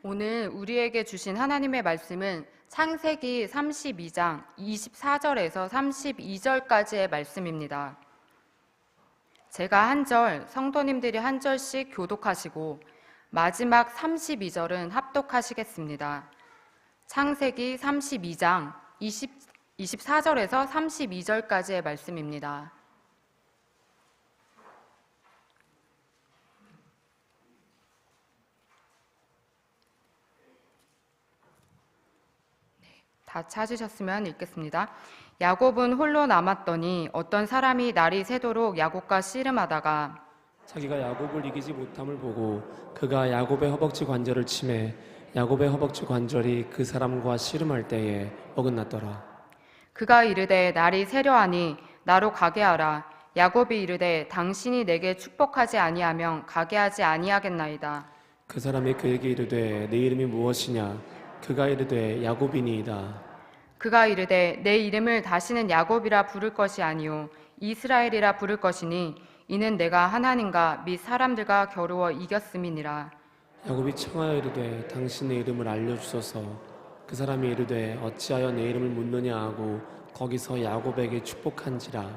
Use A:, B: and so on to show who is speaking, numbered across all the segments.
A: 오늘 우리에게 주신 하나님의 말씀은 창세기 32장 24절에서 32절까지의 말씀입니다. 제가 한 절, 성도님들이 한 절씩 교독하시고 마지막 32절은 합독하시겠습니다. 창세기 32장 24절에서 32절까지의 말씀입니다. 다 찾으셨으면 읽겠습니다. 야곱은 홀로 남았더니 어떤 사람이 날이 새도록 야곱과 씨름하다가
B: 자기가 야곱을 이기지 못함을 보고 그가 야곱의 허벅지 관절을 치매 야곱의 허벅지 관절이 그 사람과 씨름할 때에 어긋났더라.
A: 그가 이르되 날이 새려하니 나로 가게 하라. 야곱이 이르되 당신이 내게 축복하지 아니하면 가게 하지 아니하겠나이다.
B: 그 사람이 그에게 이르되 내 이름이 무엇이냐? 그가 이르되 야곱이니이다.
A: 그가 이르되 내 이름을 다시는 야곱이라 부를 것이 아니요 이스라엘이라 부를 것이니 이는 내가 하나님과 및 사람들과 겨루어 이겼음이니라.
B: 야곱이 청하여 이르되 당신의 이름을 알려주소서. 그 사람이 이르되 어찌하여 내 이름을 묻느냐 하고 거기서 야곱에게 축복한지라.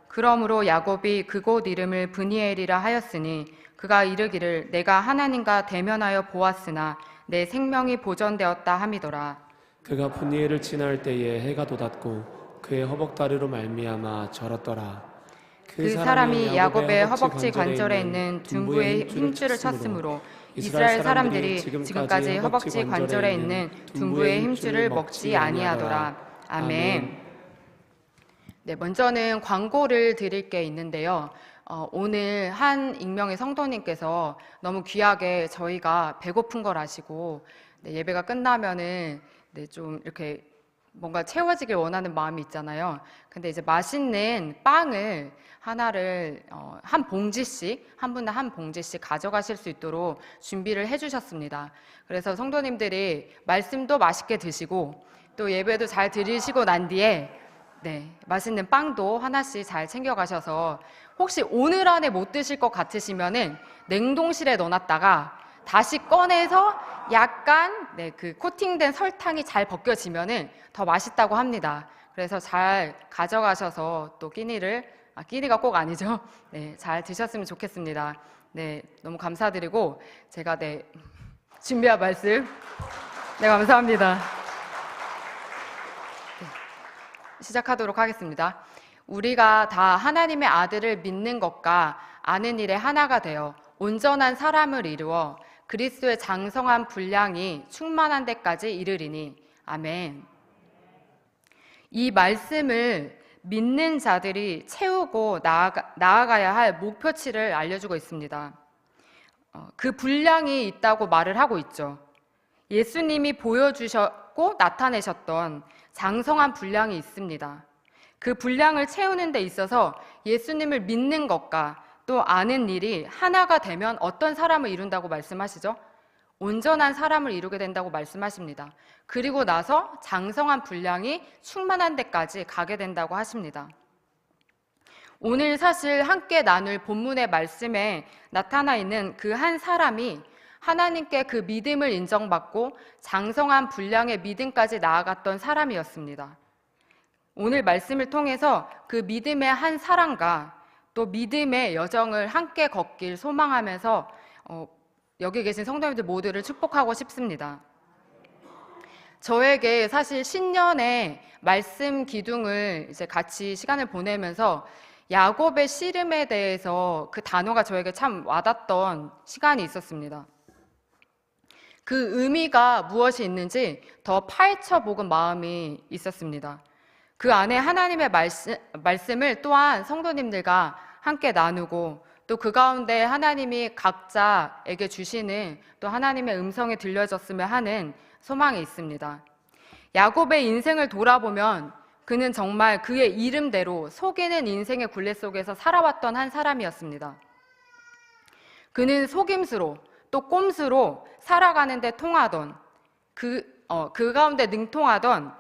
A: 그러므로 야곱이 그곳 이름을 브니엘이라 하였으니 그가 이르기를 내가 하나님과 대면하여 보았으나 내 생명이 보존되었다 함이더라.
B: 그가 브니엘을 지날 때에 해가 돋았고 그의 허벅다리로 말미암아 절었더라.
A: 그 사람이 야곱의 허벅지 관절에 있는 둔부의 힘줄을 쳤으므로 이스라엘 사람들이 지금까지 허벅지 관절에 있는 둔부의 힘줄을 먹지 아니하더라. 아멘. 네, 먼저는 광고를 드릴 게 있는데요. 오늘 한 익명의 성도님께서 너무 귀하게 저희가 배고픈 걸 아시고 예배가 끝나면은 좀 이렇게 뭔가 채워지길 원하는 마음이 있잖아요. 근데 이제 맛있는 빵을 하나를 한 봉지씩, 한 분당 한 봉지씩 가져가실 수 있도록 준비를 해주셨습니다. 그래서 성도님들이 말씀도 맛있게 드시고 또 예배도 잘 드리시고 난 뒤에 맛있는 빵도 하나씩 잘 챙겨가셔서 혹시 오늘 안에 못 드실 것 같으시면은 냉동실에 넣어놨다가 다시 꺼내서 약간 그 코팅된 설탕이 잘 벗겨지면은 더 맛있다고 합니다. 그래서 잘 가져가셔서 또 끼니가 꼭 아니죠. 잘 드셨으면 좋겠습니다. 너무 감사드리고 제가 준비한 말씀 감사합니다. 시작하도록 하겠습니다. 우리가 다 하나님의 아들을 믿는 것과 아는 일에 하나가 되어 온전한 사람을 이루어 그리스도의 장성한 분량이 충만한 데까지 이르리니 아멘. 이 말씀을 믿는 자들이 채우고 나아가야 할 목표치를 알려주고 있습니다. 그 분량이 있다고 말을 하고 있죠. 예수님이 보여주셨고 나타내셨던 장성한 분량이 있습니다. 그 분량을 채우는 데 있어서 예수님을 믿는 것과 또 아는 일이 하나가 되면 어떤 사람을 이룬다고 말씀하시죠? 온전한 사람을 이루게 된다고 말씀하십니다. 그리고 나서 장성한 분량이 충만한 데까지 가게 된다고 하십니다. 오늘 사실 함께 나눌 본문의 말씀에 나타나 있는 그 한 사람이 하나님께 그 믿음을 인정받고 장성한 분량의 믿음까지 나아갔던 사람이었습니다. 오늘 말씀을 통해서 그 믿음의 한 사람과 또 믿음의 여정을 함께 걷길 소망하면서 여기 계신 성도님들 모두를 축복하고 싶습니다. 저에게 사실 신년에 말씀 기둥을 이제 같이 시간을 보내면서 야곱의 씨름에 대해서 그 단어가 저에게 참 와닿던 시간이 있었습니다. 그 의미가 무엇이 있는지 더 파헤쳐 보는 마음이 있었습니다. 그 안에 하나님의 말씀을 또한 성도님들과 함께 나누고 또 그 가운데 하나님이 각자에게 주시는 또 하나님의 음성이 들려졌으면 하는 소망이 있습니다. 야곱의 인생을 돌아보면 그는 정말 그의 이름대로 속이는 인생의 굴레 속에서 살아왔던 한 사람이었습니다. 그는 속임수로 또 꼼수로 살아가는데 통하던 그 가운데 능통하던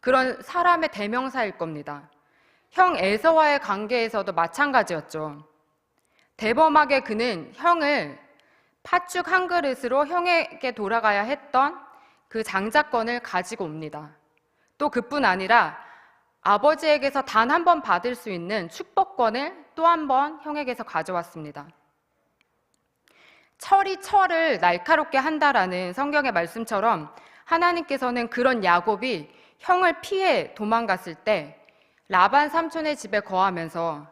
A: 그런 사람의 대명사일 겁니다. 형 에서와의 관계에서도 마찬가지였죠. 대범하게 그는 형을 팥죽 한 그릇으로 형에게 돌아가야 했던 그 장자권을 가지고 옵니다. 또 그뿐 아니라 아버지에게서 단 한 번 받을 수 있는 축복권을 또 한 번 형에게서 가져왔습니다. 철이 철을 날카롭게 한다라는 성경의 말씀처럼 하나님께서는 그런 야곱이 형을 피해 도망갔을 때 라반 삼촌의 집에 거하면서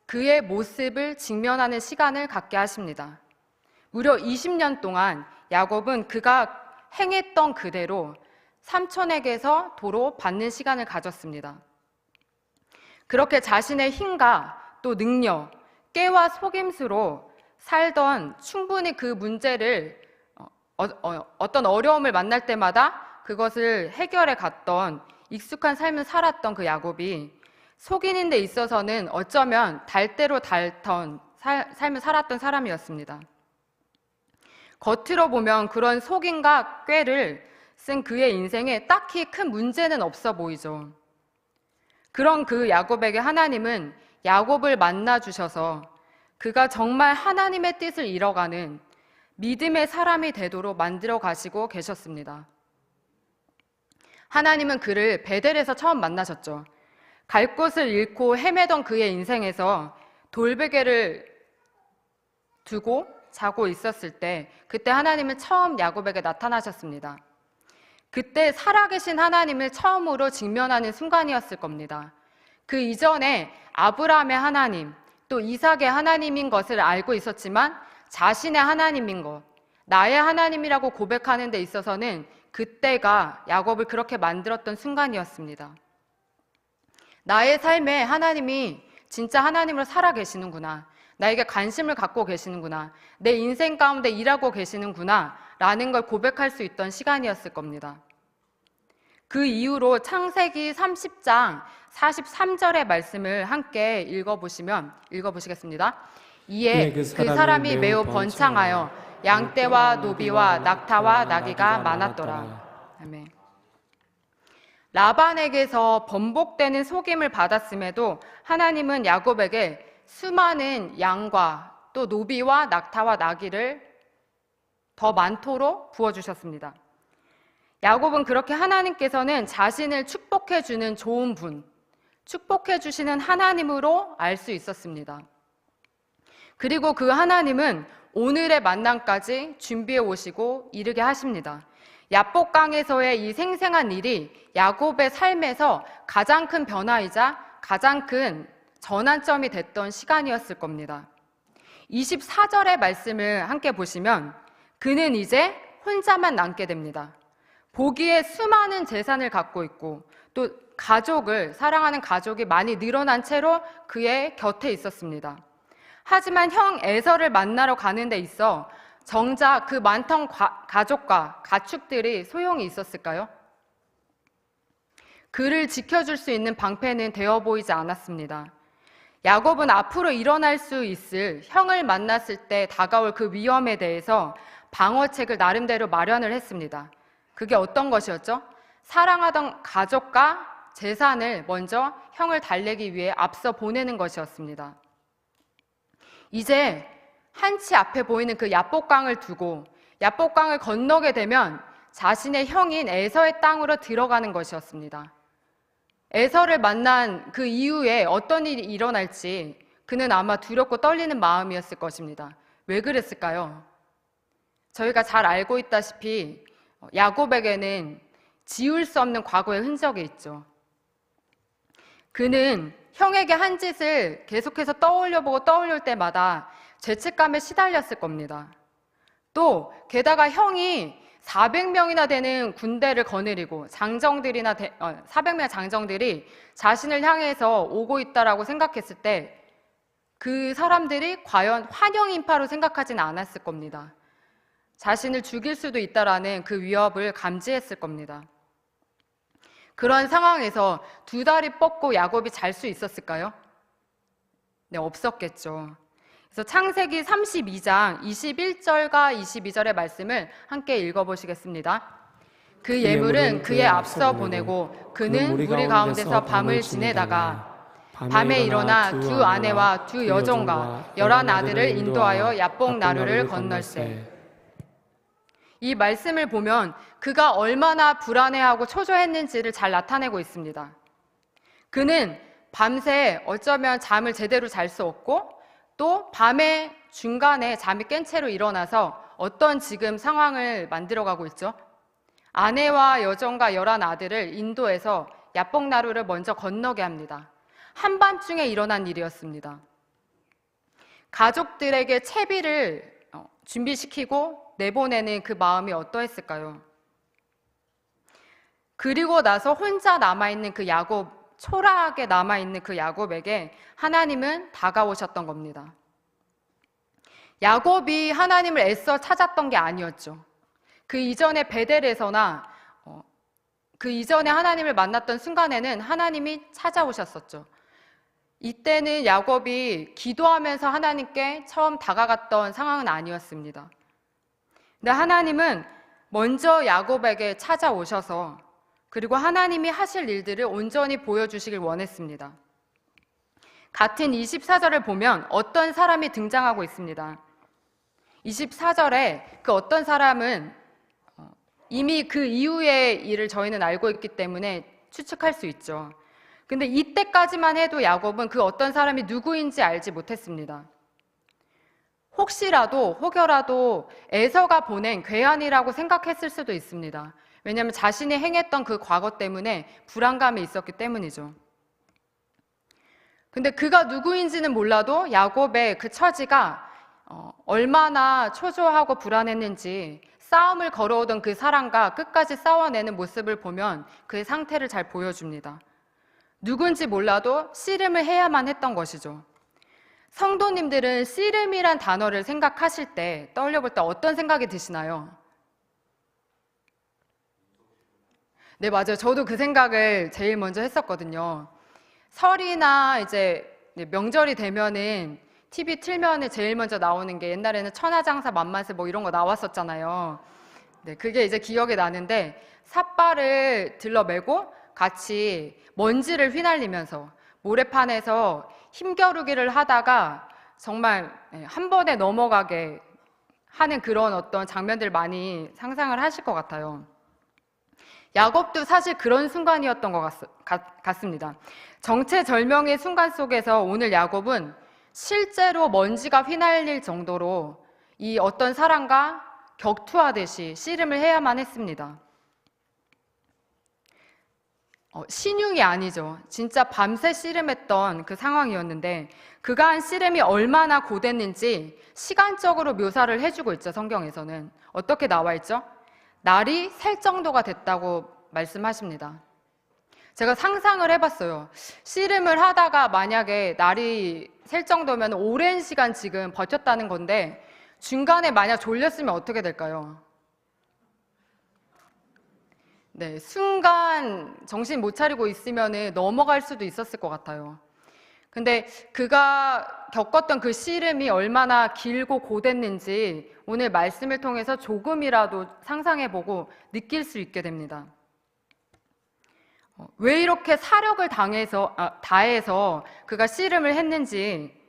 A: 그의 모습을 직면하는 시간을 갖게 하십니다. 무려 20년 동안 야곱은 그가 행했던 그대로 삼촌에게서 도로 받는 시간을 가졌습니다. 그렇게 자신의 힘과 또 능력, 깨와 속임수로 살던 충분히 그 문제를 어떤 어려움을 만날 때마다 그것을 해결해 갔던 익숙한 삶을 살았던 그 야곱이 속인인 데 있어서는 어쩌면 달대로 닳던 삶을 살았던 사람이었습니다. 겉으로 보면 그런 속임과 꾀를 쓴 그의 인생에 딱히 큰 문제는 없어 보이죠. 그런 그 야곱에게 하나님은 야곱을 만나 주셔서 그가 정말 하나님의 뜻을 이뤄가는 믿음의 사람이 되도록 만들어 가시고 계셨습니다. 하나님은 그를 베델에서 처음 만나셨죠. 갈 곳을 잃고 헤매던 그의 인생에서 돌베개를 두고 자고 있었을 때 그때 하나님은 처음 야곱에게 나타나셨습니다. 그때 살아계신 하나님을 처음으로 직면하는 순간이었을 겁니다. 그 이전에 아브라함의 하나님, 또 이삭의 하나님인 것을 알고 있었지만 자신의 하나님인 것, 나의 하나님이라고 고백하는 데 있어서는 그때가 야곱을 그렇게 만들었던 순간이었습니다. 나의 삶에 하나님이 진짜 하나님으로 살아계시는구나, 나에게 관심을 갖고 계시는구나, 내 인생 가운데 일하고 계시는구나 라는 걸 고백할 수 있던 시간이었을 겁니다. 그 이후로 창세기 30장 43절의 말씀을 함께 읽어보시겠습니다. 이에 그 사람이 매우 번창하여 양떼와 노비와 낙타와 나귀가 많았더라. 아멘. 라반에게서 번복되는 속임을 받았음에도 하나님은 야곱에게 수많은 양과 또 노비와 낙타와 나귀를 더 많도록 부어주셨습니다. 야곱은 그렇게 하나님께서는 자신을 축복해주는 좋은 분, 축복해주시는 하나님으로 알 수 있었습니다. 그리고 그 하나님은 오늘의 만남까지 준비해 오시고 이르게 하십니다. 야복강에서의 이 생생한 일이 야곱의 삶에서 가장 큰 변화이자 가장 큰 전환점이 됐던 시간이었을 겁니다. 24절의 말씀을 함께 보시면 그는 이제 혼자만 남게 됩니다. 보기에 수많은 재산을 갖고 있고 또 사랑하는 가족이 많이 늘어난 채로 그의 곁에 있었습니다. 하지만 형 에서를 만나러 가는 데 있어 정작 그 많던 가족과 가축들이 소용이 있었을까요? 그를 지켜줄 수 있는 방패는 되어 보이지 않았습니다. 야곱은 앞으로 일어날 수 있을 형을 만났을 때 다가올 그 위험에 대해서 방어책을 나름대로 마련을 했습니다. 그게 어떤 것이었죠? 사랑하던 가족과 재산을 먼저 형을 달래기 위해 앞서 보내는 것이었습니다. 이제 한치 앞에 보이는 그 야복강을 두고 야복강을 건너게 되면 자신의 형인 에서의 땅으로 들어가는 것이었습니다. 에서를 만난 그 이후에 어떤 일이 일어날지 그는 아마 두렵고 떨리는 마음이었을 것입니다. 왜 그랬을까요? 저희가 잘 알고 있다시피 야곱에게는 지울 수 없는 과거의 흔적이 있죠. 그는 형에게 한 짓을 계속해서 떠올려보고 떠올릴 때마다 죄책감에 시달렸을 겁니다. 또 게다가 형이 400명이나 되는 군대를 거느리고 400명의 장정들이 자신을 향해서 오고 있다라고 생각했을 때 그 사람들이 과연 환영인파로 생각하지는 않았을 겁니다. 자신을 죽일 수도 있다라는 그 위협을 감지했을 겁니다. 그런 상황에서 두 다리 뻗고 야곱이 잘 수 있었을까요? 네, 없었겠죠. 그래서 창세기 32장 21절과 22절의 말씀을 함께 읽어보시겠습니다. 그 예물은 그의 앞서 보내고 그는 무리 가운데서 밤을 지내다가 밤에 일어나 두 아내와 두 여종과 11아들을 인도하여 야복 나루를 건널세. 이 말씀을 보면 그가 얼마나 불안해하고 초조했는지를 잘 나타내고 있습니다. 그는 밤새 어쩌면 잠을 제대로 잘 수 없고 또 밤에 중간에 잠이 깬 채로 일어나서 어떤 지금 상황을 만들어가고 있죠. 아내와 여종과 11아들을 인도해서 야복나루를 먼저 건너게 합니다. 한밤중에 일어난 일이었습니다. 가족들에게 채비를 준비시키고 내보내는 그 마음이 어떠했을까요? 그리고 나서 혼자 남아있는 그 야곱, 초라하게 남아있는 그 야곱에게 하나님은 다가오셨던 겁니다. 야곱이 하나님을 애써 찾았던 게 아니었죠. 그 이전에 베델에서나 그 이전에 하나님을 만났던 순간에는 하나님이 찾아오셨었죠. 이때는 야곱이 기도하면서 하나님께 처음 다가갔던 상황은 아니었습니다. 근데 하나님은 먼저 야곱에게 찾아오셔서 그리고 하나님이 하실 일들을 온전히 보여주시길 원했습니다. 같은 24절을 보면 어떤 사람이 등장하고 있습니다. 24절에 그 어떤 사람은 이미 그 이후의 일을 저희는 알고 있기 때문에 추측할 수 있죠. 근데 이때까지만 해도 야곱은 그 어떤 사람이 누구인지 알지 못했습니다. 혹여라도 에서가 보낸 괴한이라고 생각했을 수도 있습니다. 왜냐하면 자신이 행했던 그 과거 때문에 불안감이 있었기 때문이죠. 근데 그가 누구인지는 몰라도 야곱의 그 처지가 얼마나 초조하고 불안했는지 싸움을 걸어오던 그 사람과 끝까지 싸워내는 모습을 보면 그의 상태를 잘 보여줍니다. 누군지 몰라도 씨름을 해야만 했던 것이죠. 성도님들은 씨름이란 단어를 생각하실 때, 떠올려볼 때 어떤 생각이 드시나요? 네, 맞아요. 저도 그 생각을 제일 먼저 했었거든요. 설이나 이제 명절이 되면은 TV 틀면은 제일 먼저 나오는 게 옛날에는 천하장사 만만세 뭐 이런 거 나왔었잖아요. 네, 그게 이제 기억이 나는데 삿발을 들러매고 같이 먼지를 휘날리면서 모래판에서 힘겨루기를 하다가 정말 한 번에 넘어가게 하는 그런 어떤 장면들 많이 상상을 하실 것 같아요. 야곱도 사실 그런 순간이었던 것 같습니다. 정체절명의 순간 속에서 오늘 야곱은 실제로 먼지가 휘날릴 정도로 이 어떤 사람과 격투하듯이 씨름을 해야만 했습니다. 신용이 아니죠. 진짜 밤새 씨름했던 그 상황이었는데 그가 한 씨름이 얼마나 고됐는지 시간적으로 묘사를 해주고 있죠. 성경에서는 어떻게 나와 있죠? 날이 셀 정도가 됐다고 말씀하십니다. 제가 상상을 해봤어요. 씨름을 하다가 만약에 날이 셀 정도면 오랜 시간 지금 버텼다는 건데 중간에 만약 졸렸으면 어떻게 될까요? 네, 순간 정신 못 차리고 있으면 넘어갈 수도 있었을 것 같아요. 근데 그가 겪었던 그 씨름이 얼마나 길고 고됐는지 오늘 말씀을 통해서 조금이라도 상상해보고 느낄 수 있게 됩니다. 왜 이렇게 사력을 다해서 그가 씨름을 했는지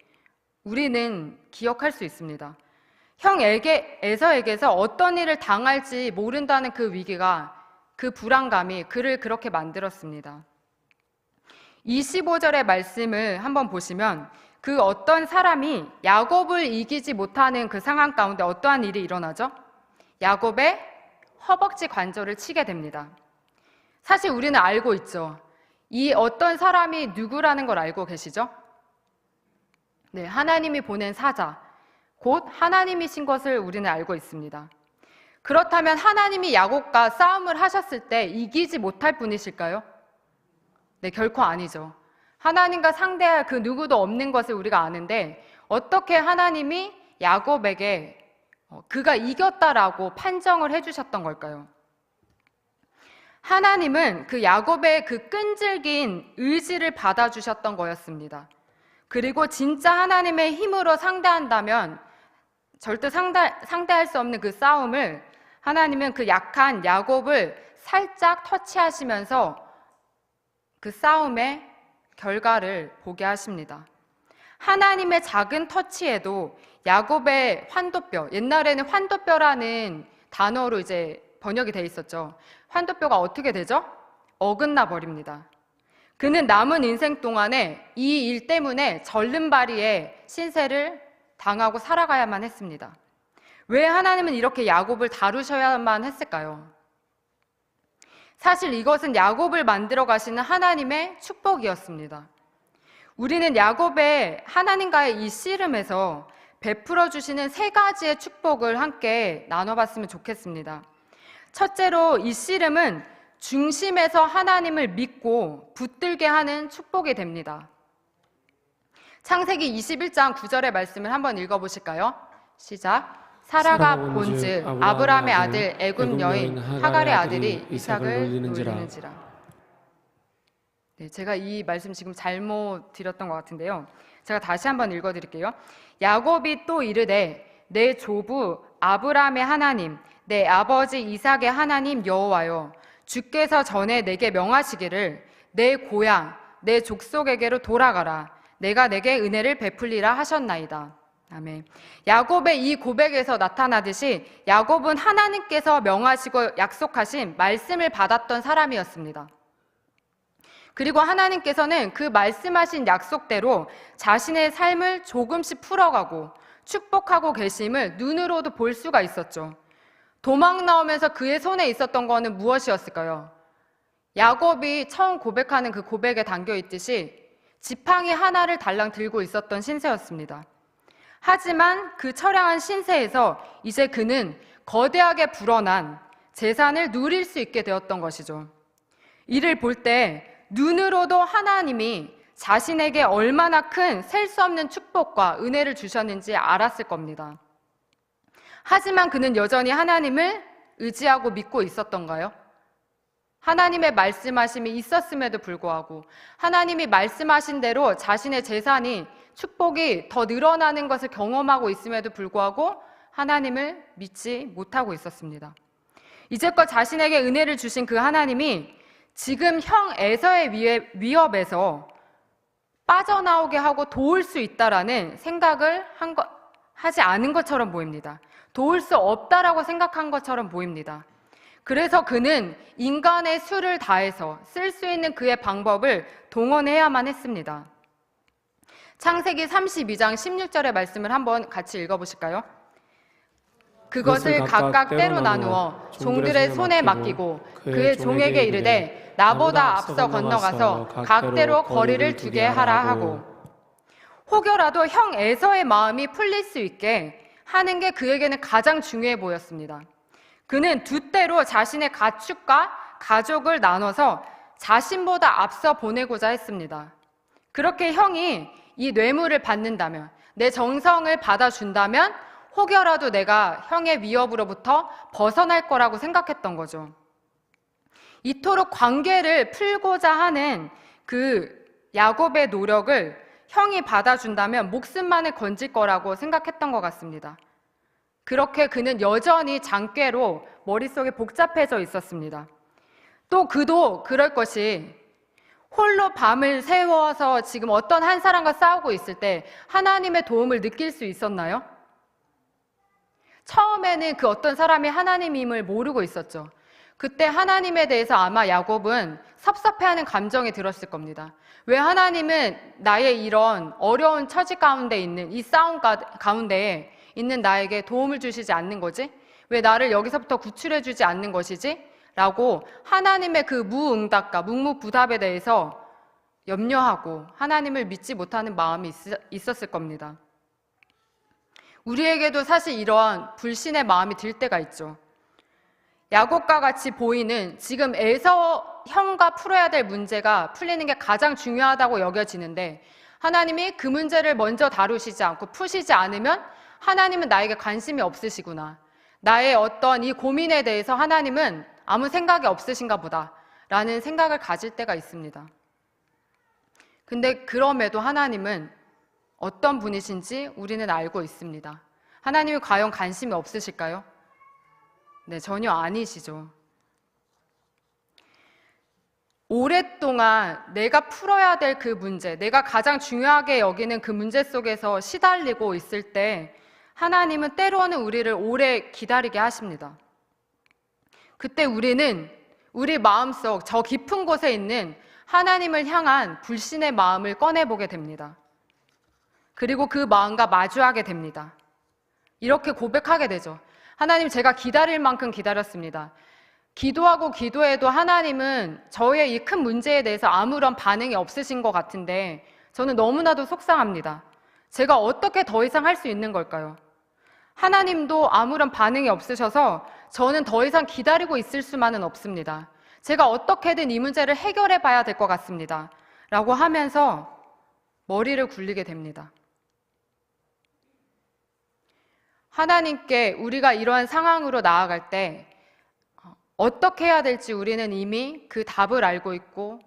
A: 우리는 기억할 수 있습니다. 형 에서에게서 어떤 일을 당할지 모른다는 그 위기가, 그 불안감이 그를 그렇게 만들었습니다. 25절의 말씀을 한번 보시면 그 어떤 사람이 야곱을 이기지 못하는 그 상황 가운데 어떠한 일이 일어나죠? 야곱의 허벅지 관절을 치게 됩니다. 사실 우리는 알고 있죠. 이 어떤 사람이 누구라는 걸 알고 계시죠? 네, 하나님이 보낸 사자, 곧 하나님이신 것을 우리는 알고 있습니다. 그렇다면 하나님이 야곱과 싸움을 하셨을 때 이기지 못할 분이실까요? 네, 결코 아니죠. 하나님과 상대할 그 누구도 없는 것을 우리가 아는데 어떻게 하나님이 야곱에게 그가 이겼다라고 판정을 해주셨던 걸까요? 하나님은 그 야곱의 그 끈질긴 의지를 받아주셨던 거였습니다. 그리고 진짜 하나님의 힘으로 상대한다면 절대 상대할 수 없는 그 싸움을 하나님은 그 약한 야곱을 살짝 터치하시면서 그 싸움에 결과를 보게 하십니다. 하나님의 작은 터치에도 야곱의 환도뼈, 옛날에는 환도뼈라는 단어로 이제 번역이 돼 있었죠. 환도뼈가 어떻게 되죠? 어긋나 버립니다. 그는 남은 인생 동안에 이 일 때문에 절름발이의 신세를 당하고 살아가야만 했습니다. 왜 하나님은 이렇게 야곱을 다루셔야만 했을까요? 사실 이것은 야곱을 만들어 가시는 하나님의 축복이었습니다. 우리는 야곱의 하나님과의 이 씨름에서 베풀어 주시는 세 가지의 축복을 함께 나눠봤으면 좋겠습니다. 첫째로 이 씨름은 중심에서 하나님을 믿고 붙들게 하는 축복이 됩니다. 창세기 21장 9절의 말씀을 한번 읽어보실까요? 시작. 사라가 본즉 아브라함의 아들 애굽 여인 하갈의 아들이 이삭을 놀리는지라. 네, 제가 이 말씀 지금 잘못 드렸던 것 같은데요. 제가 다시 한번 읽어드릴게요. 야곱이 또 이르되 내 조부 아브라함의 하나님 내 아버지 이삭의 하나님 여호와여 주께서 전에 내게 명하시기를 내 고향 내 족속에게로 돌아가라 내가 내게 은혜를 베풀리라 하셨나이다. 아멘. 야곱의 이 고백에서 나타나듯이 야곱은 하나님께서 명하시고 약속하신 말씀을 받았던 사람이었습니다. 그리고 하나님께서는 그 말씀하신 약속대로 자신의 삶을 조금씩 풀어가고 축복하고 계심을 눈으로도 볼 수가 있었죠. 도망 나오면서 그의 손에 있었던 것은 무엇이었을까요? 야곱이 처음 고백하는 그 고백에 담겨 있듯이 지팡이 하나를 달랑 들고 있었던 신세였습니다. 하지만 그 처량한 신세에서 이제 그는 거대하게 불어난 재산을 누릴 수 있게 되었던 것이죠. 이를 볼 때 눈으로도 하나님이 자신에게 얼마나 큰 셀 수 없는 축복과 은혜를 주셨는지 알았을 겁니다. 하지만 그는 여전히 하나님을 의지하고 믿고 있었던가요? 하나님의 말씀하심이 있었음에도 불구하고 하나님이 말씀하신 대로 자신의 재산이 축복이 더 늘어나는 것을 경험하고 있음에도 불구하고 하나님을 믿지 못하고 있었습니다. 이제껏 자신에게 은혜를 주신 그 하나님이 지금 형 에서의 위협에서 빠져나오게 하고 도울 수 있다라는 생각을 하지 않은 것처럼 보입니다. 도울 수 없다라고 생각한 것처럼 보입니다. 그래서 그는 인간의 수를 다해서 쓸 수 있는 그의 방법을 동원해야만 했습니다. 창세기 32장 16절의 말씀을 한번 같이 읽어보실까요? 그것을 각각 때로 나누어 종들의 손에 맡기고 그의 종에게 이르되 나보다 앞서 건너가서 각대로 거리를 두게 하라 하고, 혹여라도 형 에서의 마음이 풀릴 수 있게 하는 게 그에게는 가장 중요해 보였습니다. 그는 두 때로 자신의 가축과 가족을 나눠서 자신보다 앞서 보내고자 했습니다. 그렇게 형이 이 뇌물을 받는다면, 내 정성을 받아준다면 혹여라도 내가 형의 위협으로부터 벗어날 거라고 생각했던 거죠. 이토록 관계를 풀고자 하는 그 야곱의 노력을 형이 받아준다면 목숨만을 건질 거라고 생각했던 것 같습니다. 그렇게 그는 여전히 장꾀로 머릿속에 복잡해져 있었습니다. 또 그도 그럴 것이 홀로 밤을 새워서 지금 어떤 한 사람과 싸우고 있을 때 하나님의 도움을 느낄 수 있었나요? 처음에는 그 어떤 사람이 하나님임을 모르고 있었죠. 그때 하나님에 대해서 아마 야곱은 섭섭해하는 감정이 들었을 겁니다. 왜 하나님은 나의 이런 어려운 처지 가운데 있는 이 싸움 가운데에 있는 나에게 도움을 주시지 않는 거지? 왜 나를 여기서부터 구출해 주지 않는 것이지? 라고 하나님의 그 무응답과 묵묵부답에 대해서 염려하고 하나님을 믿지 못하는 마음이 있었을 겁니다. 우리에게도 사실 이러한 불신의 마음이 들 때가 있죠. 야곱과 같이 보이는 지금 에서 형과 풀어야 될 문제가 풀리는 게 가장 중요하다고 여겨지는데 하나님이 그 문제를 먼저 다루시지 않고 푸시지 않으면 하나님은 나에게 관심이 없으시구나. 나의 어떤 이 고민에 대해서 하나님은 아무 생각이 없으신가 보다 라는 생각을 가질 때가 있습니다. 근데 그럼에도 하나님은 어떤 분이신지 우리는 알고 있습니다. 하나님이 과연 관심이 없으실까요? 네, 전혀 아니시죠. 오랫동안 내가 풀어야 될 그 문제, 내가 가장 중요하게 여기는 그 문제 속에서 시달리고 있을 때 하나님은 때로는 우리를 오래 기다리게 하십니다. 그때 우리는 우리 마음속 저 깊은 곳에 있는 하나님을 향한 불신의 마음을 꺼내보게 됩니다. 그리고 그 마음과 마주하게 됩니다. 이렇게 고백하게 되죠. 하나님, 제가 기다릴 만큼 기다렸습니다. 기도하고 기도해도 하나님은 저의 이 큰 문제에 대해서 아무런 반응이 없으신 것 같은데 저는 너무나도 속상합니다. 제가 어떻게 더 이상 할 수 있는 걸까요? 하나님도 아무런 반응이 없으셔서 저는 더 이상 기다리고 있을 수만은 없습니다. 제가 어떻게든 이 문제를 해결해 봐야 될 것 같습니다. 라고 하면서 머리를 굴리게 됩니다. 하나님께 우리가 이러한 상황으로 나아갈 때 어떻게 해야 될지 우리는 이미 그 답을 알고 있고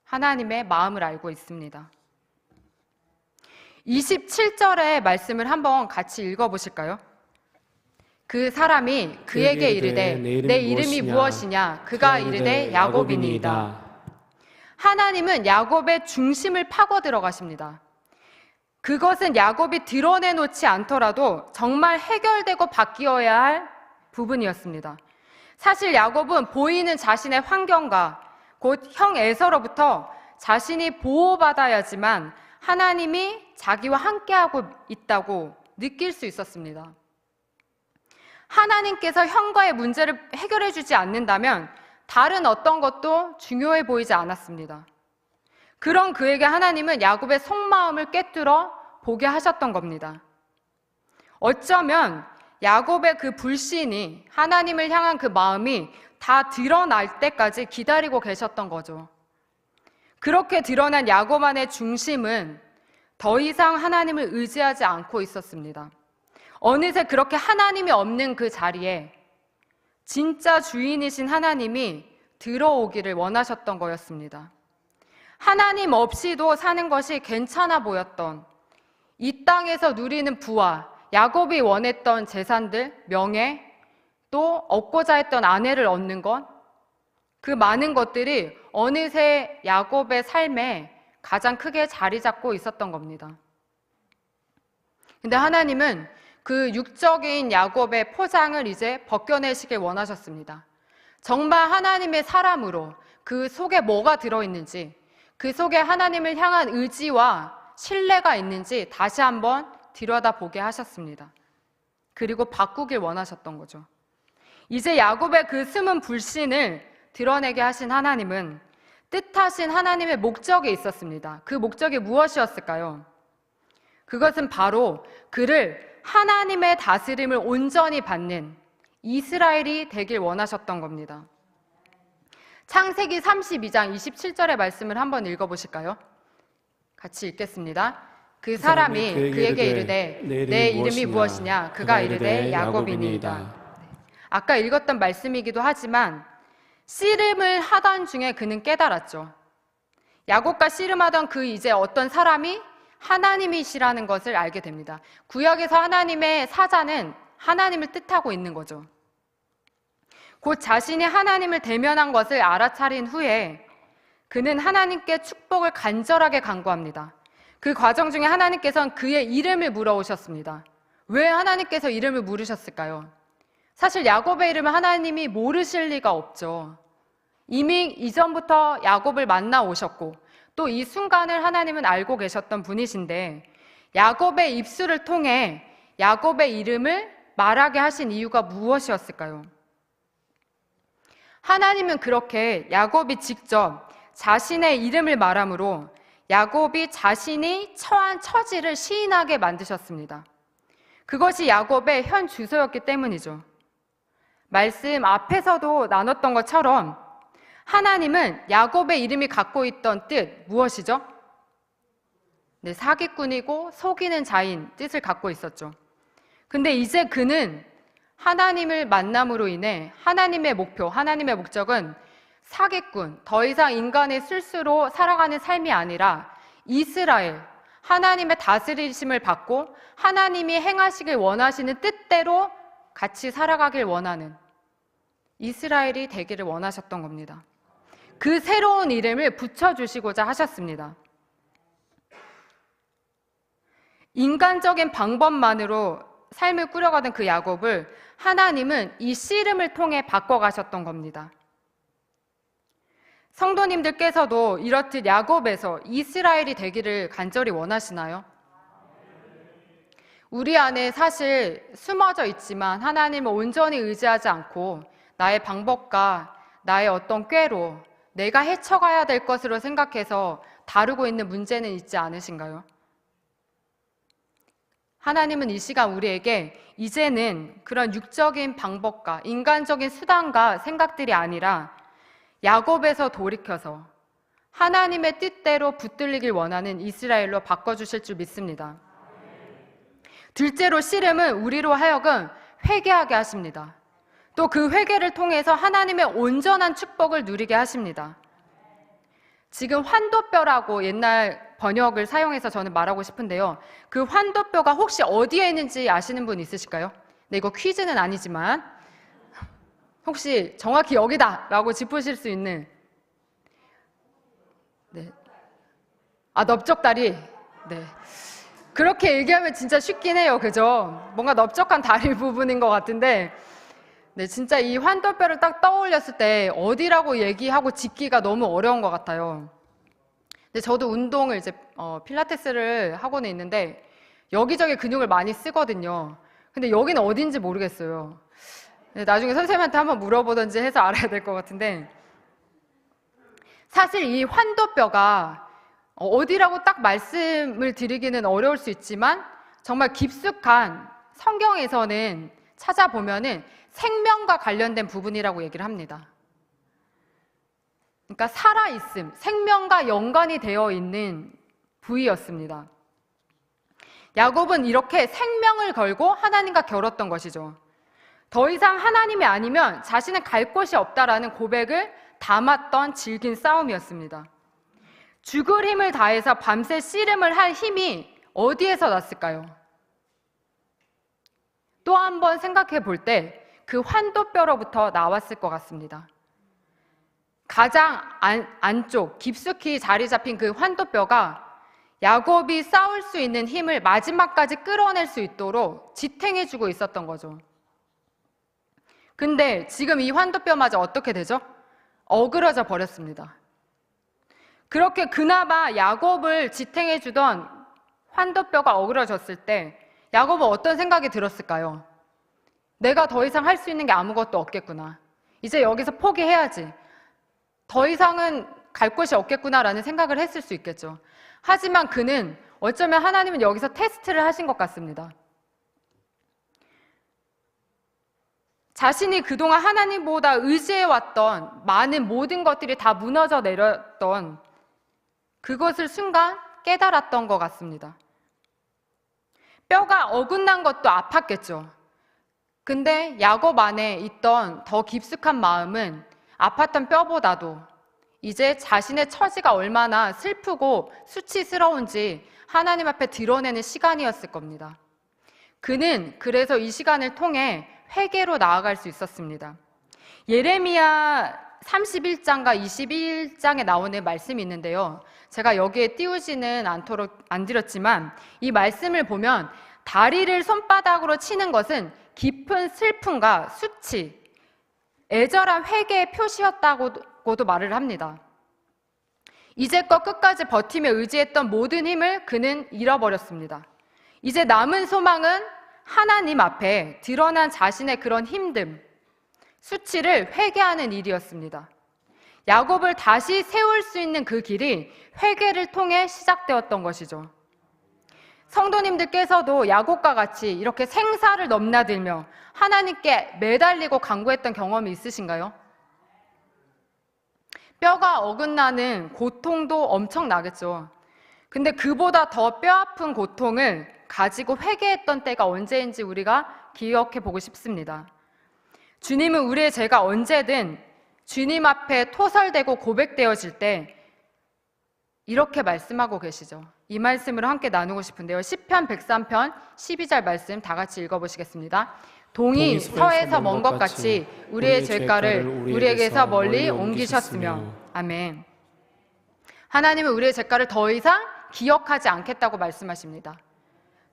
A: 하나님의 마음을 알고 있습니다. 27절의 말씀을 한번 같이 읽어보실까요? 그 사람이 그에게 이르되 내 이름이 무엇이냐? 그가 이르되 야곱이니이다. 하나님은 야곱의 중심을 파고 들어가십니다. 그것은 야곱이 드러내놓지 않더라도 정말 해결되고 바뀌어야 할 부분이었습니다. 사실 야곱은 보이는 자신의 환경과 곧 형 에서로부터 자신이 보호받아야지만 하나님이 자기와 함께하고 있다고 느낄 수 있었습니다. 하나님께서 형과의 문제를 해결해 주지 않는다면 다른 어떤 것도 중요해 보이지 않았습니다. 그런 그에게 하나님은 야곱의 속마음을 꿰뚫어 보게 하셨던 겁니다. 어쩌면 야곱의 그 불신이, 하나님을 향한 그 마음이 다 드러날 때까지 기다리고 계셨던 거죠. 그렇게 드러난 야곱 안의 중심은 더 이상 하나님을 의지하지 않고 있었습니다. 어느새 그렇게 하나님이 없는 그 자리에 진짜 주인이신 하나님이 들어오기를 원하셨던 거였습니다. 하나님 없이도 사는 것이 괜찮아 보였던, 이 땅에서 누리는 부와 야곱이 원했던 재산들, 명예, 또 얻고자 했던 아내를 얻는 것, 그 많은 것들이 어느새 야곱의 삶에 가장 크게 자리 잡고 있었던 겁니다. 근데 하나님은 그 육적인 야곱의 포장을 이제 벗겨내시길 원하셨습니다. 정말 하나님의 사람으로 그 속에 뭐가 들어있는지, 그 속에 하나님을 향한 의지와 신뢰가 있는지 다시 한번 들여다보게 하셨습니다. 그리고 바꾸길 원하셨던 거죠. 이제 야곱의 그 숨은 불신을 드러내게 하신 하나님은 뜻하신 하나님의 목적이 있었습니다. 그 목적이 무엇이었을까요? 그것은 바로 그를 하나님의 다스림을 온전히 받는 이스라엘이 되길 원하셨던 겁니다. 창세기 32장 27절의 말씀을 한번 읽어보실까요? 같이 읽겠습니다. 그 사람이 그에게 이르되 내 이름이 무엇이냐? 그가 이르되 야곱이니이다. 아까 읽었던 말씀이기도 하지만 씨름을 하던 중에 그는 깨달았죠. 야곱과 씨름하던 그 이제 어떤 사람이 하나님이시라는 것을 알게 됩니다. 구약에서 하나님의 사자는 하나님을 뜻하고 있는 거죠. 곧 자신이 하나님을 대면한 것을 알아차린 후에 그는 하나님께 축복을 간절하게 간구합니다. 그 과정 중에 하나님께서는 그의 이름을 물어오셨습니다. 왜 하나님께서 이름을 물으셨을까요? 사실 야곱의 이름을 하나님이 모르실 리가 없죠. 이미 이전부터 야곱을 만나 오셨고 또 이 순간을 하나님은 알고 계셨던 분이신데 야곱의 입술을 통해 야곱의 이름을 말하게 하신 이유가 무엇이었을까요? 하나님은 그렇게 야곱이 직접 자신의 이름을 말함으로 야곱이 자신이 처한 처지를 시인하게 만드셨습니다. 그것이 야곱의 현 주소였기 때문이죠. 말씀 앞에서도 나눴던 것처럼 하나님은 야곱의 이름이 갖고 있던 뜻 무엇이죠? 네, 사기꾼이고 속이는 자인 뜻을 갖고 있었죠. 근데 이제 그는 하나님을 만남으로 인해 하나님의 목표, 하나님의 목적은 사기꾼, 더 이상 인간의 실수로 살아가는 삶이 아니라 이스라엘, 하나님의 다스리심을 받고 하나님이 행하시길 원하시는 뜻대로 같이 살아가길 원하는 이스라엘이 되기를 원하셨던 겁니다. 그 새로운 이름을 붙여주시고자 하셨습니다. 인간적인 방법만으로 삶을 꾸려가던 그 야곱을 하나님은 이 씨름을 통해 바꿔가셨던 겁니다. 성도님들께서도 이렇듯 야곱에서 이스라엘이 되기를 간절히 원하시나요? 우리 안에 사실 숨어져 있지만 하나님을 온전히 의지하지 않고 나의 방법과 나의 어떤 꾀로 내가 헤쳐가야 될 것으로 생각해서 다루고 있는 문제는 있지 않으신가요? 하나님은 이 시간 우리에게 이제는 그런 육적인 방법과 인간적인 수단과 생각들이 아니라 야곱에서 돌이켜서 하나님의 뜻대로 붙들리길 원하는 이스라엘로 바꿔주실 줄 믿습니다. 둘째로 씨름은 우리로 하여금 회개하게 하십니다. 또 그 회개를 통해서 하나님의 온전한 축복을 누리게 하십니다. 지금 환도뼈라고 옛날 번역을 사용해서 저는 말하고 싶은데요. 그 환도뼈가 혹시 어디에 있는지 아시는 분 있으실까요? 네, 이거 퀴즈는 아니지만 혹시 정확히 여기다 라고 짚으실 수 있는 네. 넓적다리. 네. 그렇게 얘기하면 진짜 쉽긴 해요. 그죠? 뭔가 넓적한 다리 부분인 것 같은데 네, 진짜 이 환도뼈를 딱 떠올렸을 때 어디라고 얘기하고 짚기가 너무 어려운 것 같아요. 근데 저도 운동을 이제 필라테스를 하고는 있는데 여기저기 근육을 많이 쓰거든요. 근데 여기는 어딘지 모르겠어요. 네, 나중에 선생님한테 한번 물어보든지 해서 알아야 될 것 같은데 사실 이 환도뼈가 어디라고 딱 말씀을 드리기는 어려울 수 있지만 정말 깊숙한 성경에서는 찾아보면은 생명과 관련된 부분이라고 얘기를 합니다. 그러니까 살아있음, 생명과 연관이 되어 있는 부위였습니다. 야곱은 이렇게 생명을 걸고 하나님과 겨뤘던 것이죠. 더 이상 하나님이 아니면 자신은 갈 곳이 없다라는 고백을 담았던 질긴 싸움이었습니다. 죽을 힘을 다해서 밤새 씨름을 할 힘이 어디에서 났을까요? 또 한 번 생각해 볼 때 그 환도뼈로부터 나왔을 것 같습니다. 가장 안쪽 깊숙이 자리 잡힌 그 환도뼈가 야곱이 싸울 수 있는 힘을 마지막까지 끌어낼 수 있도록 지탱해주고 있었던 거죠. 근데 지금 이 환도뼈마저 어떻게 되죠? 어그러져 버렸습니다. 그렇게 그나마 야곱을 지탱해주던 환도뼈가 어그러졌을 때 야곱은 어떤 생각이 들었을까요? 내가 더 이상 할 수 있는 게 아무것도 없겠구나. 이제 여기서 포기해야지. 더 이상은 갈 곳이 없겠구나라는 생각을 했을 수 있겠죠. 하지만 그는 어쩌면 하나님은 여기서 테스트를 하신 것 같습니다. 자신이 그동안 하나님보다 의지해왔던 많은 모든 것들이 다 무너져 내렸던 그것을 순간 깨달았던 것 같습니다. 뼈가 어긋난 것도 아팠겠죠. 근데 야곱 안에 있던 더 깊숙한 마음은 아팠던 뼈보다도 이제 자신의 처지가 얼마나 슬프고 수치스러운지 하나님 앞에 드러내는 시간이었을 겁니다. 그는 그래서 이 시간을 통해 회개로 나아갈 수 있었습니다. 예레미야 31장과 21장에 나오는 말씀이 있는데요. 제가 여기에 띄우지는 않도록 안 드렸지만 이 말씀을 보면 다리를 손바닥으로 치는 것은 깊은 슬픔과 수치, 애절한 회개의 표시였다고도 말을 합니다. 이제껏 끝까지 버티며 의지했던 모든 힘을 그는 잃어버렸습니다. 이제 남은 소망은 하나님 앞에 드러난 자신의 그런 힘듦, 수치를 회개하는 일이었습니다. 야곱을 다시 세울 수 있는 그 길이 회개를 통해 시작되었던 것이죠. 성도님들께서도 야곱과 같이 이렇게 생사를 넘나들며 하나님께 매달리고 간구했던 경험이 있으신가요? 뼈가 어긋나는 고통도 엄청나겠죠. 근데 그보다 더 뼈아픈 고통을 가지고 회개했던 때가 언제인지 우리가 기억해 보고 싶습니다. 주님은 우리의 죄가 언제든 주님 앞에 토설되고 고백되어질 때 이렇게 말씀하고 계시죠. 이 말씀으로 함께 나누고 싶은데요. 시편 103편 12절 말씀 다 같이 읽어보시겠습니다. 동이 서에서 먼 것 같이 우리의 죄가를 우리에게서 멀리 옮기셨으며. 아멘. 하나님은 우리의 죄가를 더 이상 기억하지 않겠다고 말씀하십니다.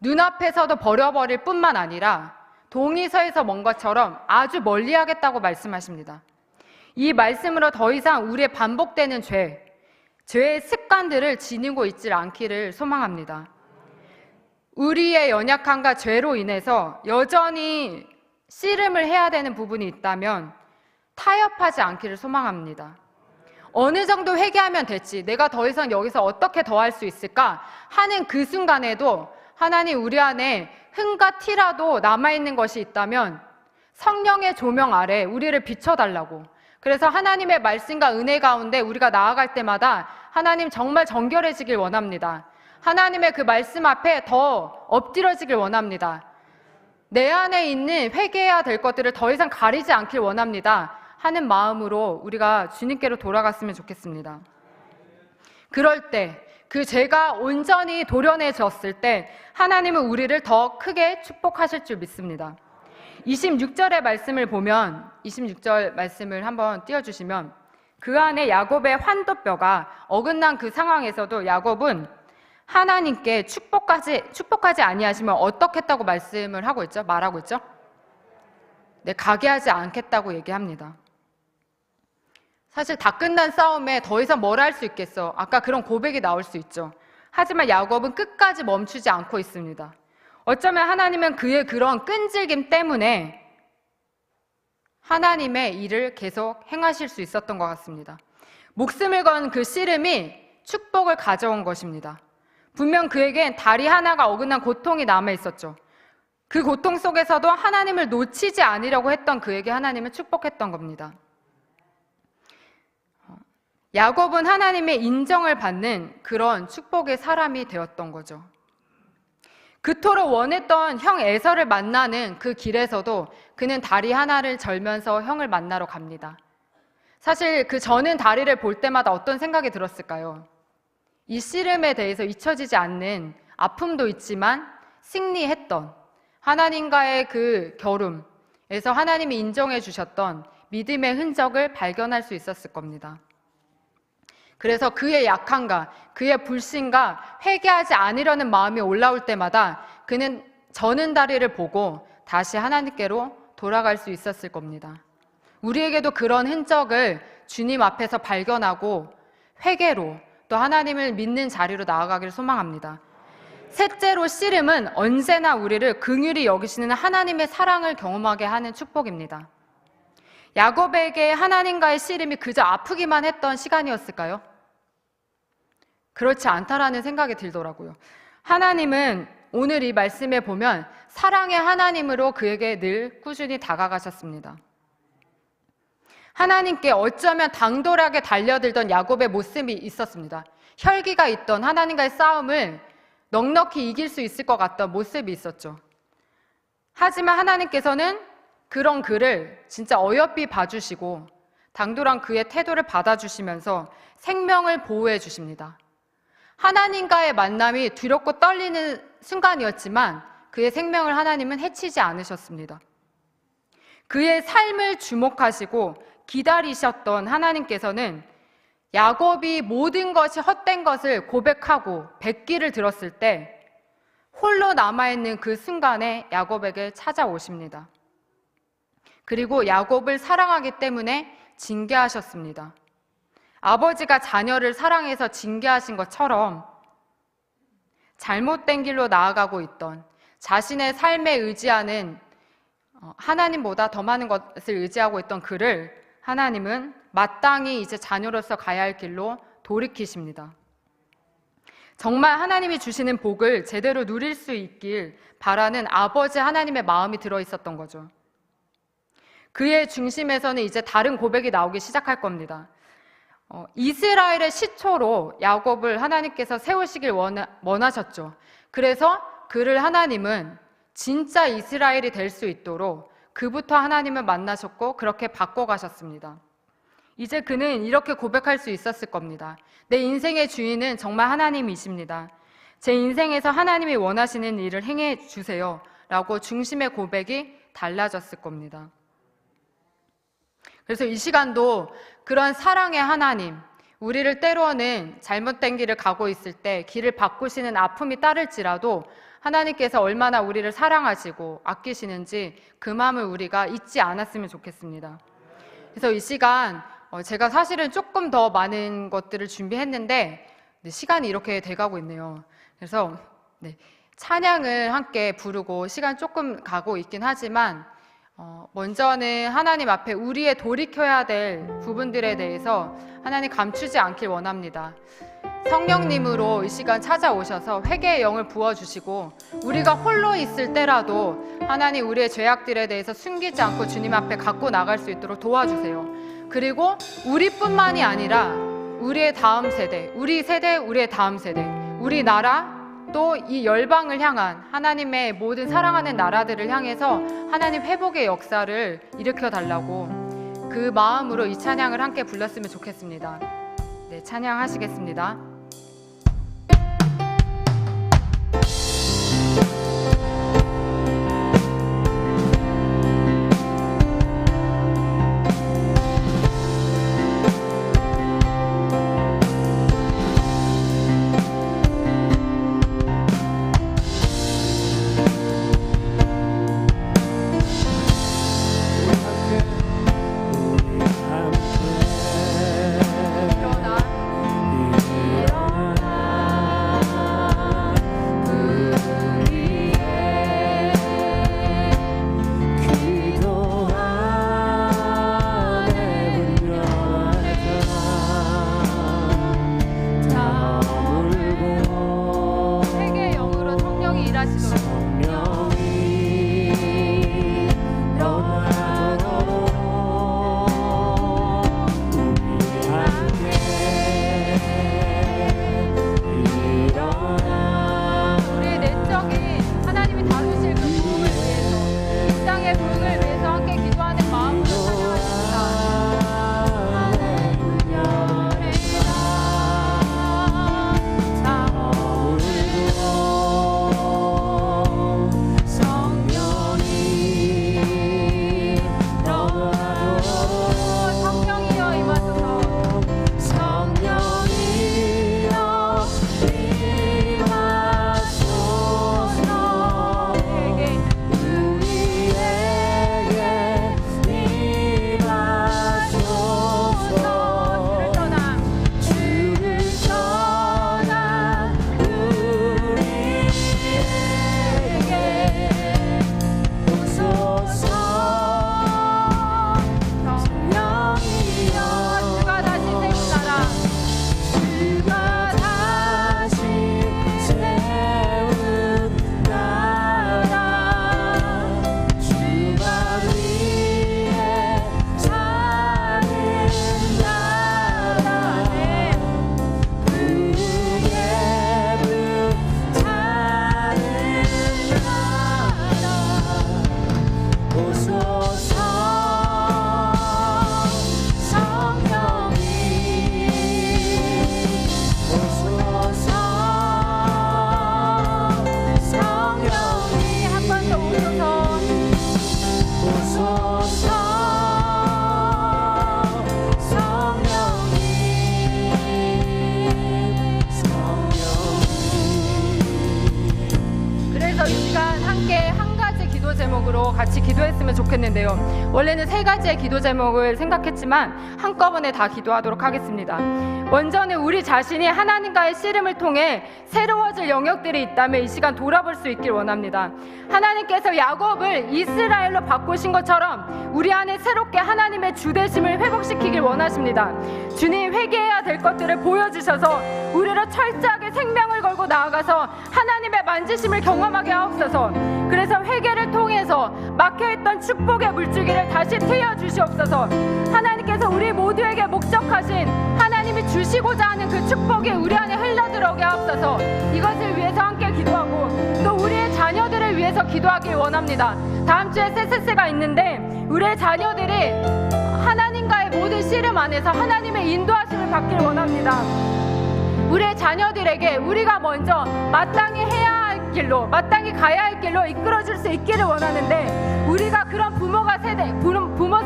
A: 눈앞에서도 버려버릴 뿐만 아니라 동이 서에서 먼 것처럼 아주 멀리 하겠다고 말씀하십니다. 이 말씀으로 더 이상 우리의 반복되는 죄의 습관들을 지니고 있지 않기를 소망합니다. 우리의 연약함과 죄로 인해서 여전히 씨름을 해야 되는 부분이 있다면 타협하지 않기를 소망합니다. 어느 정도 회개하면 됐지, 내가 더 이상 여기서 어떻게 더 할 수 있을까 하는 그 순간에도 하나님, 우리 안에 흠과 티라도 남아있는 것이 있다면 성령의 조명 아래 우리를 비춰달라고. 그래서 하나님의 말씀과 은혜 가운데 우리가 나아갈 때마다 하나님 정말 정결해지길 원합니다. 하나님의 그 말씀 앞에 더 엎드려지길 원합니다. 내 안에 있는 회개해야 될 것들을 더 이상 가리지 않길 원합니다 하는 마음으로 우리가 주님께로 돌아갔으면 좋겠습니다. 그럴 때, 그 죄가 온전히 도려내졌을 때 하나님은 우리를 더 크게 축복하실 줄 믿습니다. 26절의 말씀을 보면, 26절 말씀을 한번 띄워주시면, 그 안에 야곱의 환도뼈가 어긋난 그 상황에서도 야곱은 하나님께 축복하지 아니하시면 어떻겠다고 말하고 있죠? 네, 가게 하지 않겠다고 얘기합니다. 사실 다 끝난 싸움에 더 이상 뭘 할 수 있겠어? 아까 그런 고백이 나올 수 있죠. 하지만 야곱은 끝까지 멈추지 않고 있습니다. 어쩌면 하나님은 그의 그런 끈질김 때문에 하나님의 일을 계속 행하실 수 있었던 것 같습니다. 목숨을 건 그 씨름이 축복을 가져온 것입니다. 분명 그에겐 다리 하나가 어긋난 고통이 남아 있었죠. 그 고통 속에서도 하나님을 놓치지 않으려고 했던 그에게 하나님은 축복했던 겁니다. 야곱은 하나님의 인정을 받는 그런 축복의 사람이 되었던 거죠. 그토록 원했던 형 에서를 만나는 그 길에서도 그는 다리 하나를 절면서 형을 만나러 갑니다. 사실 그 저는 다리를 볼 때마다 어떤 생각이 들었을까요? 이 씨름에 대해서 잊혀지지 않는 아픔도 있지만 승리했던 하나님과의 그 겨룸에서 하나님이 인정해 주셨던 믿음의 흔적을 발견할 수 있었을 겁니다. 그래서 그의 약함과 그의 불신과 회개하지 않으려는 마음이 올라올 때마다 그는 저는 다리를 보고 다시 하나님께로 돌아갈 수 있었을 겁니다. 우리에게도 그런 흔적을 주님 앞에서 발견하고 회개로 또 하나님을 믿는 자리로 나아가기를 소망합니다. 셋째로, 씨름은 언제나 우리를 긍휼히 여기시는 하나님의 사랑을 경험하게 하는 축복입니다. 야곱에게 하나님과의 씨름이 그저 아프기만 했던 시간이었을까요? 그렇지 않다라는 생각이 들더라고요. 하나님은 오늘 이 말씀에 보면 사랑의 하나님으로 그에게 늘 꾸준히 다가가셨습니다. 하나님께 어쩌면 당돌하게 달려들던 야곱의 모습이 있었습니다. 혈기가 있던 하나님과의 싸움을 넉넉히 이길 수 있을 것 같던 모습이 있었죠. 하지만 하나님께서는 그런 그를 진짜 어여삐 봐주시고 당돌한 그의 태도를 받아주시면서 생명을 보호해 주십니다. 하나님과의 만남이 두렵고 떨리는 순간이었지만 그의 생명을 하나님은 해치지 않으셨습니다. 그의 삶을 주목하시고 기다리셨던 하나님께서는 야곱이 모든 것이 헛된 것을 고백하고 뱉기를 들었을 때 홀로 남아있는 그 순간에 야곱에게 찾아오십니다. 그리고 야곱을 사랑하기 때문에 징계하셨습니다. 아버지가 자녀를 사랑해서 징계하신 것처럼 잘못된 길로 나아가고 있던 자신의 삶에 의지하는 하나님보다 더 많은 것을 의지하고 있던 그를 하나님은 마땅히 이제 자녀로서 가야 할 길로 돌이키십니다. 정말 하나님이 주시는 복을 제대로 누릴 수 있길 바라는 아버지 하나님의 마음이 들어있었던 거죠. 그의 중심에서는 이제 다른 고백이 나오기 시작할 겁니다. 이스라엘의 시초로 야곱을 하나님께서 세우시길 원하셨죠. 그래서 그를 하나님은 진짜 이스라엘이 될 수 있도록 그부터 하나님을 만나셨고 그렇게 바꿔가셨습니다. 이제 그는 이렇게 고백할 수 있었을 겁니다. 내 인생의 주인은 정말 하나님이십니다. 제 인생에서 하나님이 원하시는 일을 행해 주세요 라고 중심의 고백이 달라졌을 겁니다. 그래서 이 시간도 그런 사랑의 하나님, 우리를 때로는 잘못된 길을 가고 있을 때 길을 바꾸시는 아픔이 따를지라도 하나님께서 얼마나 우리를 사랑하시고 아끼시는지 그 마음을 우리가 잊지 않았으면 좋겠습니다. 그래서 이 시간 제가 사실은 조금 더 많은 것들을 준비했는데 시간이 이렇게 돼가고 있네요. 그래서 찬양을 함께 부르고 시간 조금 가고 있긴 하지만 먼저는 하나님 앞에 우리의 돌이켜야 될 부분들에 대해서 하나님 감추지 않길 원합니다. 성령님으로 이 시간 찾아오셔서 회개의 영을 부어주시고 우리가 홀로 있을 때라도 하나님 우리의 죄악들에 대해서 숨기지 않고 주님 앞에 갖고 나갈 수 있도록 도와주세요. 그리고 우리뿐만이 아니라 우리의 다음 세대, 우리 세대, 우리의 다음 세대, 우리 나라, 또 이 열방을 향한 하나님의 모든 사랑하는 나라들을 향해서 하나님 회복의 역사를 일으켜 달라고 그 마음으로 이 찬양을 함께 불렀으면 좋겠습니다. 네, 찬양하시겠습니다. 같이 기도했으면 좋겠는데요. 원래는 3가지의 기도 제목을 생각했지만 한꺼번에 다 기도하도록 하겠습니다. 먼저는 우리 자신이 하나님과의 씨름을 통해 새로워질 영역들이 있다면 이 시간 돌아볼 수 있길 원합니다. 하나님께서 야곱을 이스라엘로 바꾸신 것처럼 우리 안에 새롭게 하나님의 주되심을 회복시키길 원하십니다. 주님, 회개해야 될 것들을 보여주셔서 우리로 철저하게 생명을 걸고 나아가서 하나님의 만지심을 경험하게 하옵소서. 그래서 회개를 통해서 막혀있던 축복의 물줄기를 다시 트여주시옵소서. 하나님께서 우리 모두에게 목적하신 하나님이 주시고자 하는 그 축복이 우리 안에 흘러들어오게 하옵소서. 이것을 위해서 함께 기도하고 또 우리의 자녀들을 위해서 기도하길 원합니다. 다음 주에 세세세가 있는데 우리의 자녀들이 하나님과의 모든 씨름 안에서 하나님의 인도하심을 받길 원합니다. 우리의 자녀들에게 우리가 먼저 마땅히 해야 할 길로, 마땅히 가야 할 길로 이끌어줄 수 있기를 원하는데, 우리가 그런 부모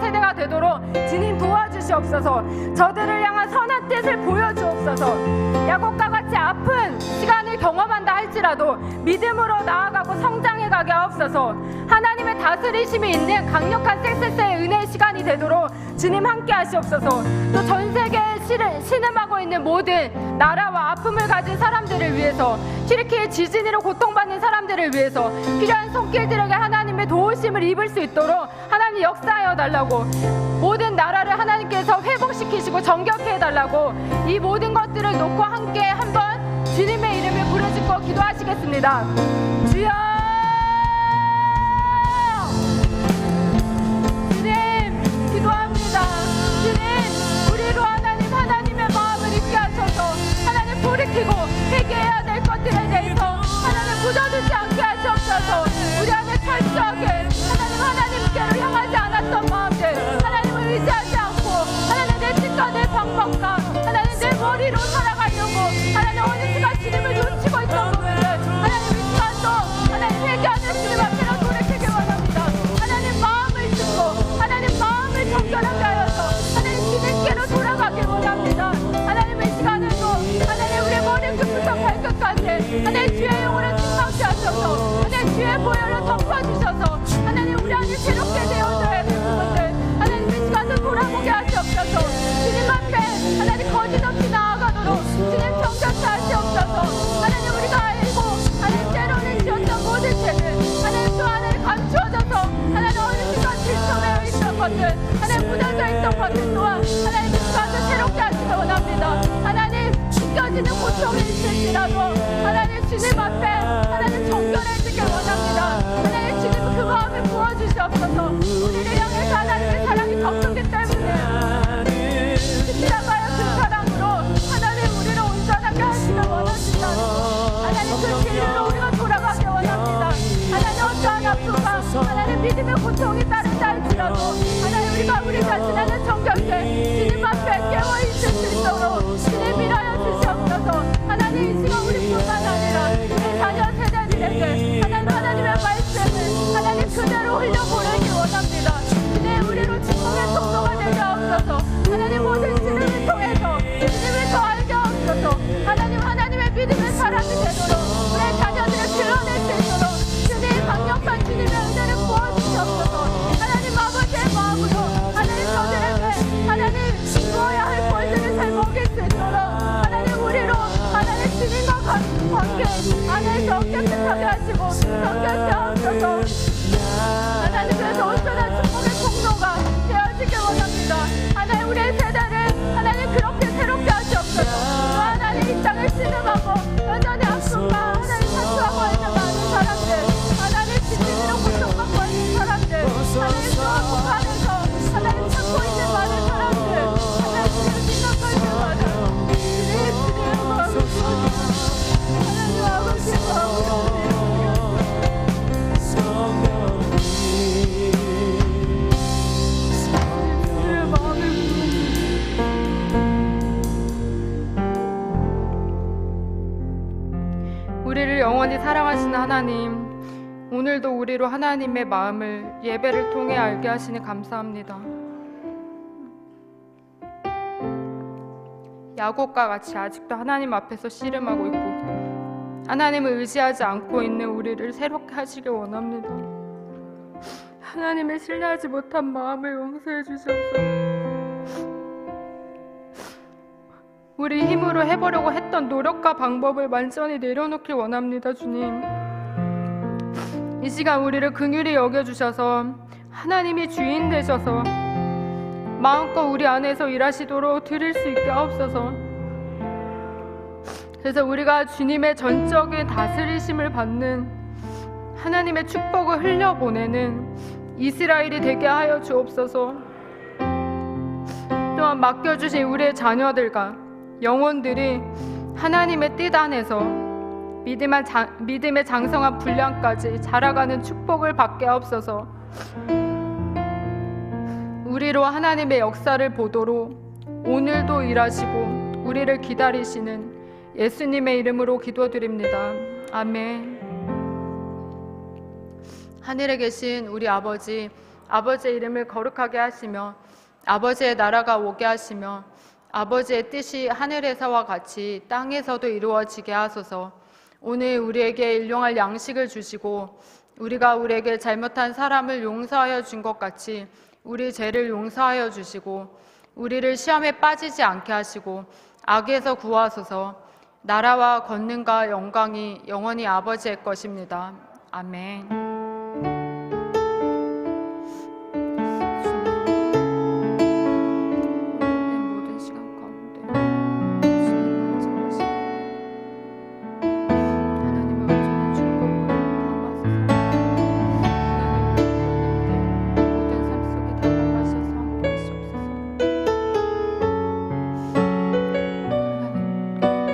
A: 세대가 되도록 주님 도와주시옵소서. 저들을 향한 선한 뜻을 보여주옵소서. 야곱과 같이 아픈 시간을 경험한다 할지라도 믿음으로 나아가고 성장해가게 하옵소서. 하나님의 다스리심이 있는 강력한 섹세스의 은혜의 시간이 되도록 주님 함께 하시옵소서. 또 전 세계에 신음하고 있는 모든 나라와 아픔을 가진 사람들을 위해서, 튀르키예 지진으로 고통받는 사람들을 위해서 필요한 손길들에게 하나님의 도우심을 입을 수 있도록 하나님 역사하여 달라고, 모든 나라를 하나님께서 회복시키시고 정결케 해달라고, 이 모든 것들을 놓고 함께 한번 주님의 이름을 부르짖고 기도하시겠습니다. 주여, 주님 기도합니다. 주님, 우리로 하나님의 마음을 있게 하셔서 하나님 돌이키고 회개해야 될 것들에 대해서 하나님 굳어두지 않게 하시옵소서. 우리 안에 철저하게 하나님께로 향하지 않았던 마음들, 하나님을 의지하지 않고 하나님 내 뜻과 내 방법과 하나님 내 머리로 살아가려고 하나님 어느 순간 주님을 놓치고 있던 부분들, 하나님 이 시간도 하나님 회개하는 주님 앞에로 돌이키기 원합니다. 하나님 마음을 듣고 하나님 마음을 정결하게 하여서 하나님 주님께로 돌아가기 원합니다. 하나님 이 시간에도 하나님 우리의 머리끝부터 발끝까지 하나님 주의 영으로 충만케 하셔서 하나님 주의 보혈로 덮어주셔서 하나님 우리 안에 새롭게 되어져야 할 부분들 하나님 이 시간도 돌아보게 하시옵소서. 주님 앞에 하나님 거짓없이 나아가도록 주님 정결케 하시옵소서. 하나님 우리가 알고 하나님 때로는 지었던 모든 죄를 하나님 또 하나님 감추어져서 하나님 어느 순간 질서되어 있던 것들, 하나님 무너져 있던 것들 또한 하나님 이 시간도 새롭게 하시기 원합니다. 하나님 느껴지는 고통이 있을지라도 하나님 주님 앞에 하나님 정결해지길 원합니다. 하나님 주님 그 마음을 부어주시옵소서. 우리를 향해서 하나님의 사랑이 더 크기 때문에 십자가의 그 사랑으로 하나님 우리를 온전하게 하시길 원하신다. 하나님 그 길로 우리가 돌아가기 원합니다. 하나님 어떠한 아픔과 하나님 믿음의 고통이 따른다 할지라도 하나님 우리가 우리 자신의 정결케 주님 앞에 깨어있을 수 있도록 주님 일하여 주시옵소서. 하나님 이 시간 우리뿐만 아니라 우리 자녀 세대들에게 하나님의 말씀을 하나님 그대로 흘려보내기 원합니다. 주님 우리로 축복의 통로가 되게 하옵소서. 하나님 모든 주님을 통해서 주님을 더 알게 하옵소서. 하나님의 믿음의 사람이 되도록 우리 자녀들을 드러낼 수 있도록 주님 강력한 주님의 은혜를 부어주시옵소서. 하나님 아버지의 마음으로 하나님 저들에게 하나님 주어야 할 권세를 잘 먹일 수 있도록 하나님 우리로 하나님 주님과 관계 안에서 깨끗하게 하시고 성결케 하옵소서. 하나님 그래서 온전한 축복의 통로가 되어지길 원합니다. 하나님 우리의 세대를 하나님 그렇게 새롭게 하시옵소서. 또 하나님 이 땅을 신음하고 여전히 아픔과 하나님 사투하고 있는 많은 사람들, 하나님 지진으로 고통받고 있는 사람들, 하나님 또 북한에서 하나님 찾고 있는 많은 사람들, 하나님 지금 생각할 때마다 주님의 마음을 부어주시옵소서. 하나님 아버지의 마음으로 우리를 영원히 사랑하시는 하나님, 오늘도 우리로 하나님의 마음을 예배를 통해 알게 하시니 감사합니다. 야곱과 같이 아직도 하나님 앞에서 씨름하고 있고 하나님을 의지하지 않고 있는 우리를 새롭게 하시길 원합니다. 하나님을 신뢰하지 못한 마음을 용서해 주시옵소서. 우리 힘으로 해보려고 했던 노력과 방법을 완전히 내려놓길 원합니다. 주님, 이 시간 우리를 긍휼히 여겨주셔서 하나님이 주인 되셔서 마음껏 우리 안에서 일하시도록 드릴 수 있게 하옵소서. 그래서 우리가 주님의 전적인 다스리심을 받는 하나님의 축복을 흘려보내는 이스라엘이 되게 하여 주옵소서. 또한 맡겨주신 우리의 자녀들과 영혼들이 하나님의 뜻 안에서 믿음의 장성한 분량까지 자라가는 축복을 받게 하옵소서. 우리로 하나님의 역사를 보도록 오늘도 일하시고 우리를 기다리시는 예수님의 이름으로 기도드립니다. 아멘. 하늘에 계신 우리 아버지, 아버지의 이름을 거룩하게 하시며 아버지의 나라가 오게 하시며 아버지의 뜻이 하늘에서와 같이 땅에서도 이루어지게 하소서. 오늘 우리에게 일용할 양식을 주시고 우리가 우리에게 잘못한 사람을 용서하여 준 것 같이 우리 죄를 용서하여 주시고 우리를 시험에 빠지지 않게 하시고 악에서 구하소서. 나라와 권능과 영광이 영원히 아버지의 것입니다. 아멘.